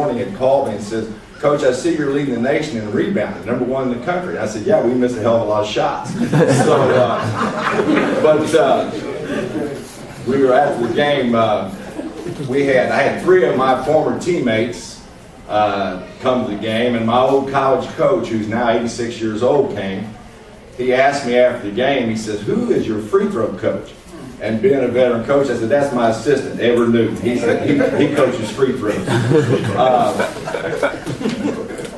morning had called me and says, Coach, I see you're leading the nation in rebounding, #1 in the country. And I said, yeah, we missed a hell of a lot of shots. We were after the game. I had 3 of my former teammates come to the game, and my old college coach, who's now 86 years old, came. He asked me after the game, he says, who is your free throw coach? And being a veteran coach, I said, that's my assistant, Ever Newton. He coaches free throws.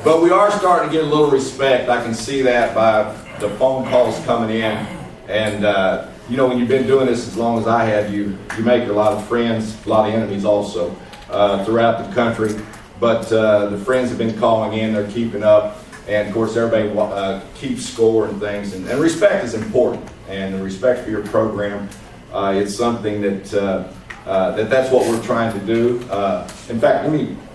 But we are starting to get a little respect. I can see that by the phone calls coming in. And, when you've been doing this as long as I have, you make a lot of friends, a lot of enemies also throughout the country. But the friends have been calling in, they're keeping up. And, of course, everybody keeps score and things. And respect is important. And the respect for your program, it's something that's what we're trying to do. In fact,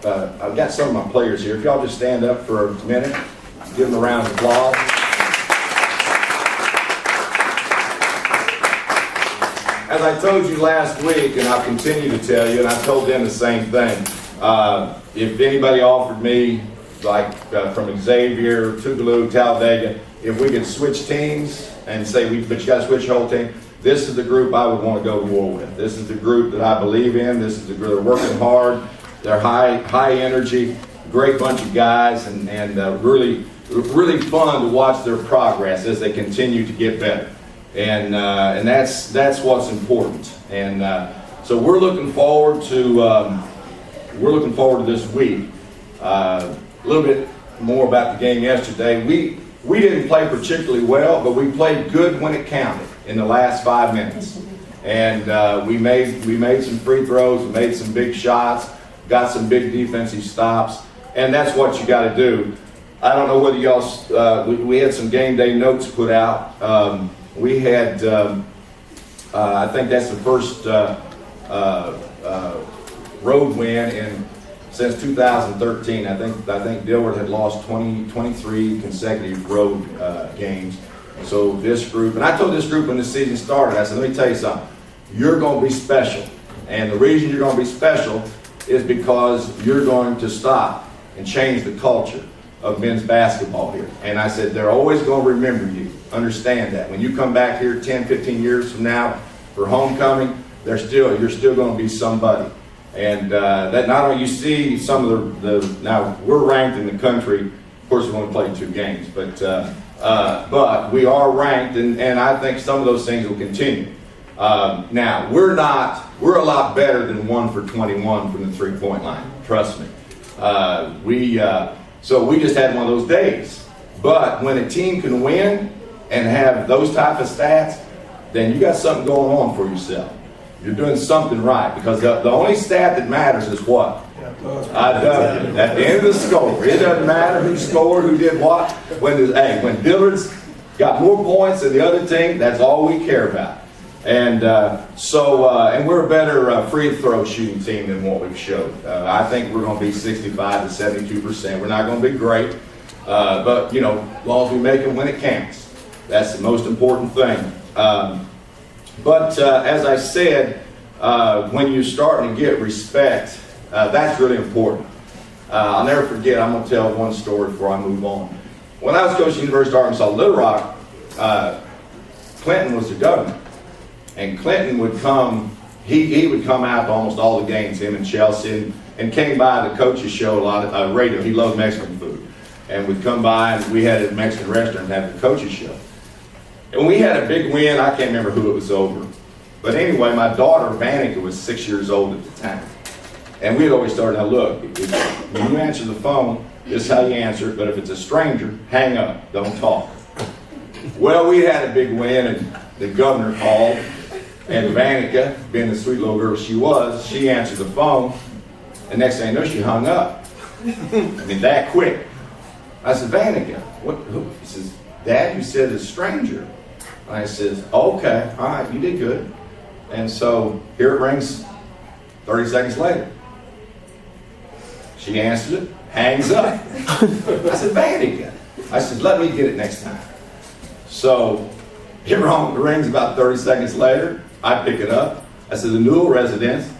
I've got some of my players here. If y'all just stand up for a minute, give them a round of applause. As I told you last week, and I'll continue to tell you, and I told them the same thing. If anybody offered me, like from Xavier, Tougaloo, Talladega, if we could switch teams and say, but you got to switch your whole team, this is the group I would want to go to war with. This is the group that I believe in. This is the group they're working hard. They're high energy, great bunch of guys, and really fun to watch their progress as they continue to get better. And that's what's important. And so we're looking forward to this week. A little bit more about the game yesterday. We didn't play particularly well, but we played good when it counted in the last 5 minutes. And we made some free throws, we made some big shots, got some big defensive stops, and that's what you got to do. I don't know whether y'all, we had some game day notes put out. We had, I think that's the first road win since 2013. I think Dillard had lost 23 consecutive road games. So this group, and I told this group when the season started, I said, let me tell you something. You're going to be special. And the reason you're going to be special is because you're going to stop and change the culture of men's basketball here. And I said, they're always going to remember you. Understand that. When you come back here 10, 15 years from now for homecoming, you're still going to be somebody. And that not only you see some of now we're ranked in the country, of course we only played 2 games, but we are ranked, and I think some of those things will continue. Now, we're a lot better than 1 for 21 from the 3-point line, trust me. So we just had one of those days. But when a team can win and have those type of stats, then you got something going on for yourself. You're doing something right, because the only stat that matters is what? At the end of the score. It doesn't matter who scored, who did what. When Dillard's got more points than the other team, that's all we care about. And and we're a better free throw shooting team than what we've showed. I think we're going to be 65 to 72%. We're not going to be great, but as long as we make them when it counts, that's the most important thing. But as I said, when you're starting to get respect, that's really important. I'll never forget, I'm going to tell one story before I move on. When I was coaching University of Arkansas Little Rock, Clinton was the governor. And Clinton would come, he would come out to almost all the games, him and Chelsea, and came by the coach's show a lot of radio. He loved Mexican food. And would come by, and we had a Mexican restaurant and have the coach's show. And we had a big win. I can't remember who it was over. But anyway, my daughter, Vanica, was 6 years old at the time. And we had always started, now look, when you answer the phone, this is how you answer it, but if it's a stranger, hang up, don't talk. Well, we had a big win, and the governor called, and Vanica, being the sweet little girl she was, she answered the phone, and next thing I know, she hung up. That quick. I said, Vanica, who? He says, Dad, you said a stranger. And I says, okay, all right, you did good. And so here it rings 30 seconds later. She answers it, hangs up. I said, Vanica. I said, let me get it next time. So it rings about 30 seconds later. I pick it up. I said, the Newell residence.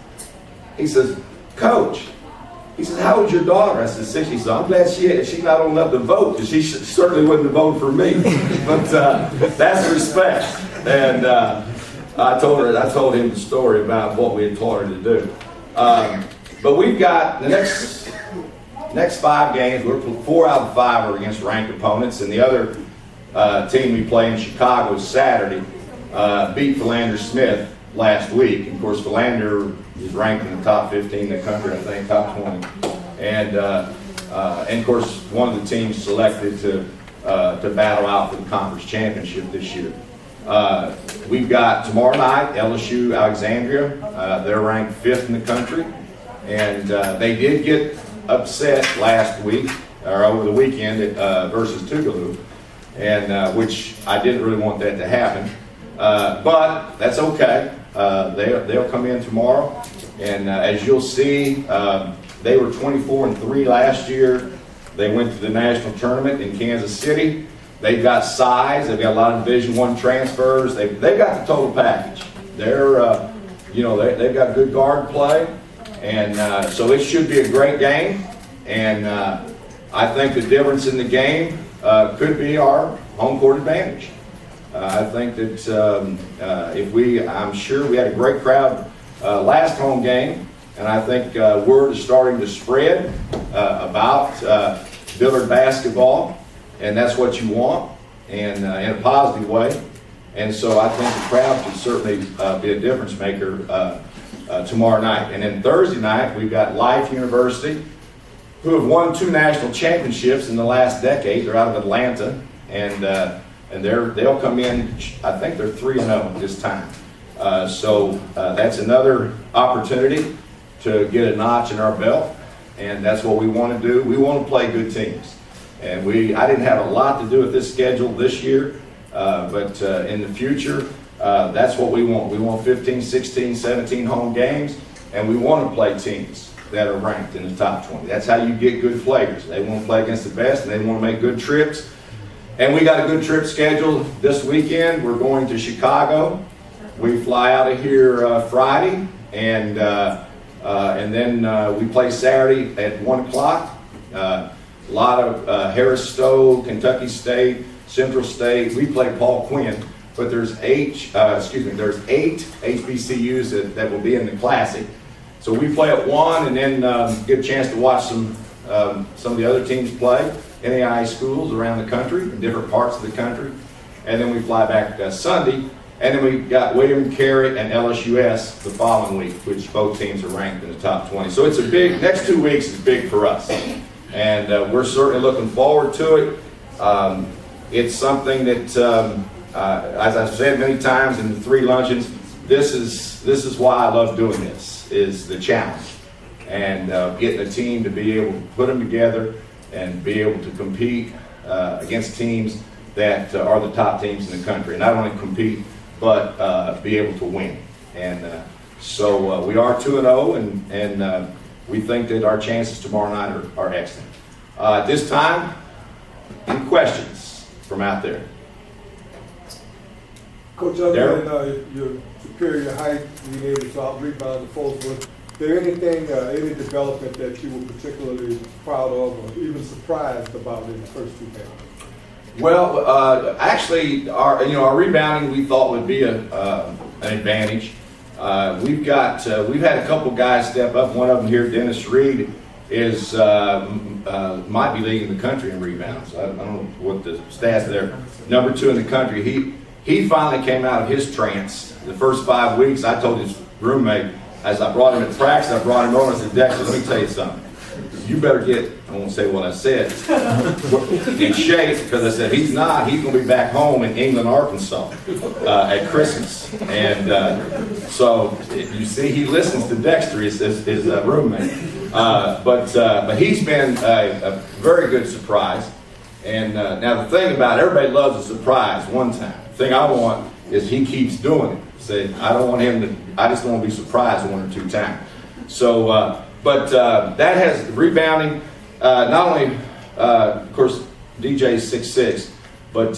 He says, Coach, He says, how old's your daughter? I said, 6. He said, I'm glad she's not old enough to vote, because she certainly wouldn't have voted for me. But that's respect. And I told him the story about what we had taught her to do. But we've got the next 5 games. 4 out of 5 are against ranked opponents, and the other team we play in Chicago Saturday beat Philander Smith last week. And of course, Philander is ranked in the top 15 in the country, I think, top 20. And of course, one of the teams selected to battle out for the conference championship this year. We've got tomorrow night LSU Alexandria. They're ranked 5th in the country, and they did get upset last week or over the weekend versus Tougaloo, and which I didn't really want that to happen, but that's okay. They'll come in tomorrow, and as you'll see, they were 24-3 last year. They went to the national tournament in Kansas City. They've got size. They've got a lot of Division I transfers. They've got the total package. They're they've got good guard play, and so it should be a great game. And I think the difference in the game could be our home court advantage. I think that I'm sure we had a great crowd last home game, and I think word is starting to spread about Dillard basketball, and that's what you want, and in a positive way. And so I think the crowd can certainly be a difference maker tomorrow night. And then Thursday night, we've got Life University, who have won 2 national championships in the last decade. They're out of Atlanta, and they'll come in, I think they're 3-0 this time. So that's another opportunity to get a notch in our belt, and that's what we want to do. We want to play good teams. And I didn't have a lot to do with this schedule this year, but in the future, that's what we want. We want 15, 16, 17 home games, and we want to play teams that are ranked in the top 20. That's how you get good players. They want to play against the best, and they want to make good trips. And we got a good trip scheduled this weekend. We're going to Chicago. We fly out of here Friday, and then we play Saturday at 1 o'clock. A lot of Harris Stowe, Kentucky State, Central State. We play Paul Quinn, but there's 8 HBCUs that will be in the Classic. So we play at 1, and then get a chance to watch some of the other teams play. NAIA schools around the country, in different parts of the country, and then we fly back Sunday. And then we got William & Carey and LSUS the following week, which both teams are ranked in the top 20. So it's a big, next 2 weeks is big for us. And we're certainly looking forward to it. It's something that, as I've said many times in the 3 luncheons, this is why I love doing this, is the challenge. And getting a team to be able to put them together and be able to compete against teams that are the top teams in the country. And not only compete, but be able to win. And so we are 2-0, and we think that our chances tomorrow night are excellent. At this time, any questions from out there? Coach, other than your superior height, being able to out-rebound the folks, was there anything, any development that you were particularly proud of or even surprised about in the first 2 games? Well, actually, our rebounding we thought would be an advantage. We've had a couple guys step up. One of them here, Dennis Reed, is might be leading the country in rebounds. I don't know what the stats there. Number 2 in the country. He finally came out of his trance. The first 5 weeks, I told his roommate, as I brought him to practice, I brought him over and said, Dexter, let me tell you something. You better get, I won't say what I said, in shape, because I said, he's going to be back home in England, Arkansas at Christmas. And so, you see, he listens to Dexter, his roommate. But he's been a very good surprise. And now the thing about it, everybody loves a surprise one time. The thing I want is he keeps doing it. Say, I don't want him to, I just want to be surprised 1 or 2 times. So, but that has rebounding, not only, of course, DJ's 6'6", but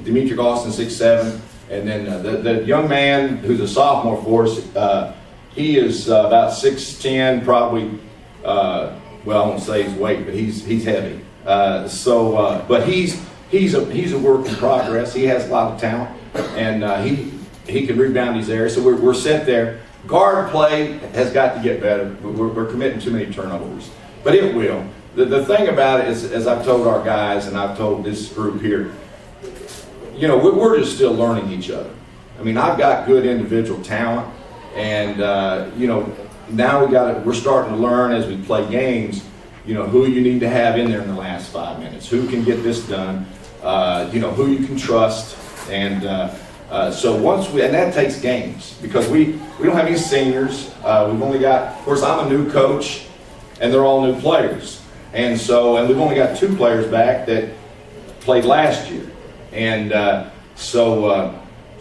Demetric Austin 6'7", and then the young man who's a sophomore for us, he is about 6'10", probably. Well, I won't say his weight, but he's heavy. But he's a work in progress. He has a lot of talent, and he can rebound these areas. So we're set there. Guard play has got to get better. We're committing too many turnovers, but it will. The thing about it is, as I've told our guys and I've told this group here, you know, we're just still learning each other. I mean, I've got good individual talent, and you know, now we're starting to learn as we play games, you know, who you need to have in there in the last 5 minutes, who can get this done, you know, who you can trust, and so and that takes games, because we don't have any seniors. We've only got, of course, I'm a new coach, and they're all new players, and we've only got 2 players back that played last year, and so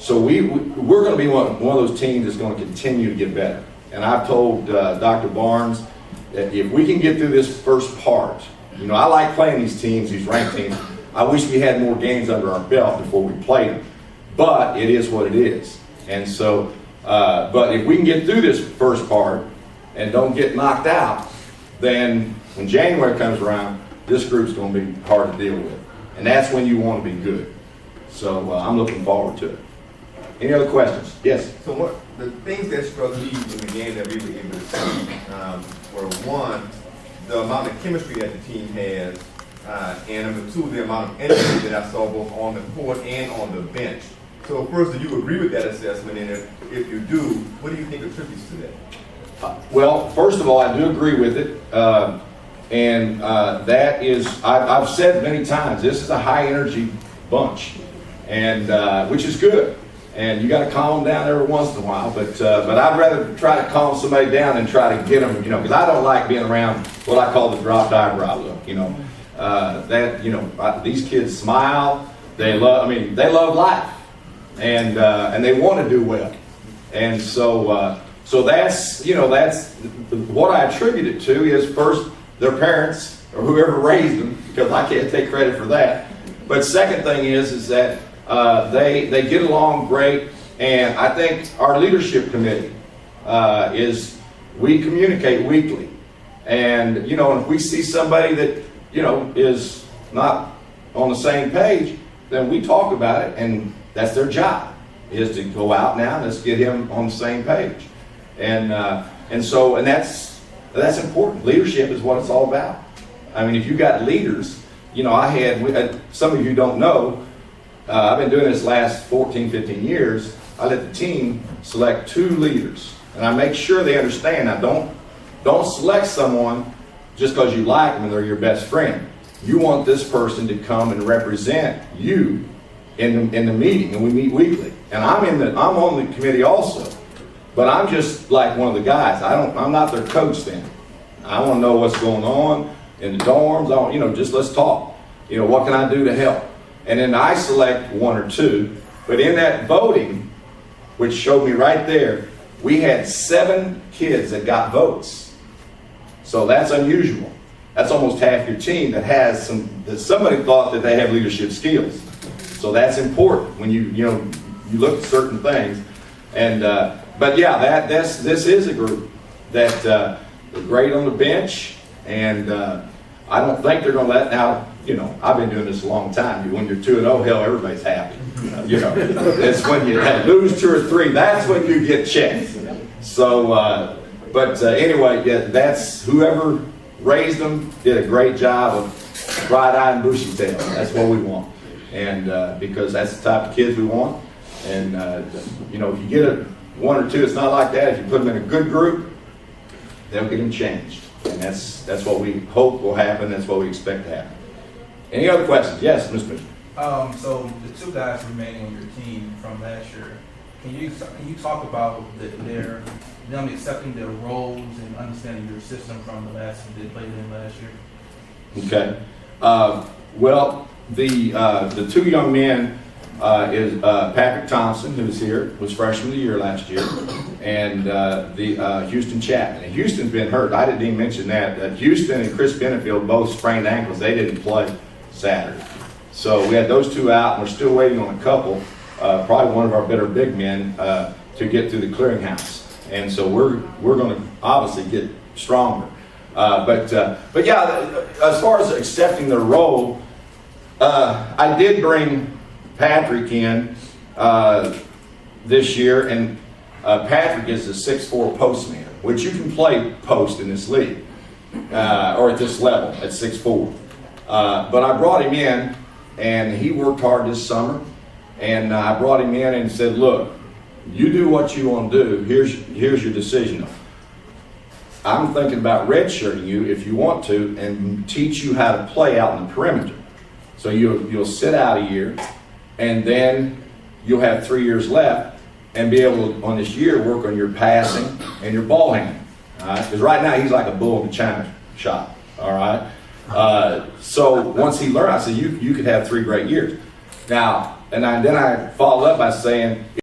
we're going to be one of those teams that's going to continue to get better. And I've told Dr. Barnes that if we can get through this first part, you know, I like playing these teams, these ranked teams. I wish we had more games under our belt before we played them. But it is what it is. And so, but if we can get through this first part and don't get knocked out, then when January comes around, this group's going to be hard to deal with. And that's when you want to be good. So I'm looking forward to it. Any other questions? Yes? So what the things that struck me in the game that we were able to see were, one, the amount of chemistry that the team has, and number 2, the amount of energy that I saw both on the court and on the bench. So first, do you agree with that assessment? And if you do, what do you think attributes to that? Well, first of all, I do agree with it. And that is, I've said many times, this is a high energy bunch, and which is good. And you got to calm them down every once in a while, but I'd rather try to calm somebody down than try to get them, you know, because I don't like being around what I call the dropped eyebrow look, you know. That, you know, these kids smile, they love life, and they want to do well, and so that's, you know, that's what I attribute it to is, first, their parents or whoever raised them, because I can't take credit for that. But second thing is that they get along great, and I think our leadership committee we communicate weekly, and you know, if we see somebody that, you know, is not on the same page, then we talk about it, and that's their job, is to go out now and let's get him on the same page, and that's important. Leadership is what it's all about. I mean, if you got leaders, you know, some of you don't know. I've been doing this last 14, 15 years. I let the team select 2 leaders, and I make sure they understand. Now, don't select someone just because you like them and they're your best friend. You want this person to come and represent you in the meeting, and we meet weekly. And I'm on the committee also, but I'm just like one of the guys. I'm not their coach then. I want to know what's going on in the dorms. You know, just let's talk. You know, what can I do to help? And then I select 1 or 2. But in that voting, which showed me right there, we had 7 kids that got votes. So that's unusual. That's almost half your team that somebody thought that they have leadership skills. So that's important when you look at certain things. And but yeah, this is a group that they're great on the bench, and I don't think they're going to let now. You know, I've been doing this a long time. When you're 2-0, hell, everybody's happy. You know, it's when you lose 2 or 3, that's when you get checked. So, anyway, yeah, that's whoever raised them did a great job of bright-eyed and bushy tail. That's what we want, and because that's the type of kids we want. And you know, if you get 1 or 2, it's not like that. If you put them in a good group, they'll get them changed, and that's what we hope will happen. That's what we expect to happen. Any other questions? Yes, Mr. Mitchell. So the 2 guys remaining on your team from last year, can you talk about them accepting their roles and understanding your system from the last team they played in last year? Okay. Well, the 2 young men is Patrick Thompson, who's here, was freshman of the year last year, and the Houston Chapman. And Houston's been hurt. I didn't even mention that. Houston and Chris Benefield both sprained ankles. They didn't play Saturday. So we had those 2 out, and we're still waiting on a couple, probably one of our better big men, to get through the clearinghouse. And so we're going to obviously get stronger. But yeah, as far as accepting the role, I did bring Patrick in this year, and Patrick is a 6'4" postman, which you can play post in this league, or at this level at 6'4". But I brought him in, and he worked hard this summer, and I brought him in and said, look, you do what you want to do. Here's your decision. I'm thinking about redshirting you if you want to and teach you how to play out in the perimeter. So you'll sit out a year, and then you'll have 3 years left and be able to, on this year, work on your passing and your ball handling. All right? Because right now he's like a bull in the china shop. All right. So once he learned, I said you could have 3 great years. Now, then I followed up by saying,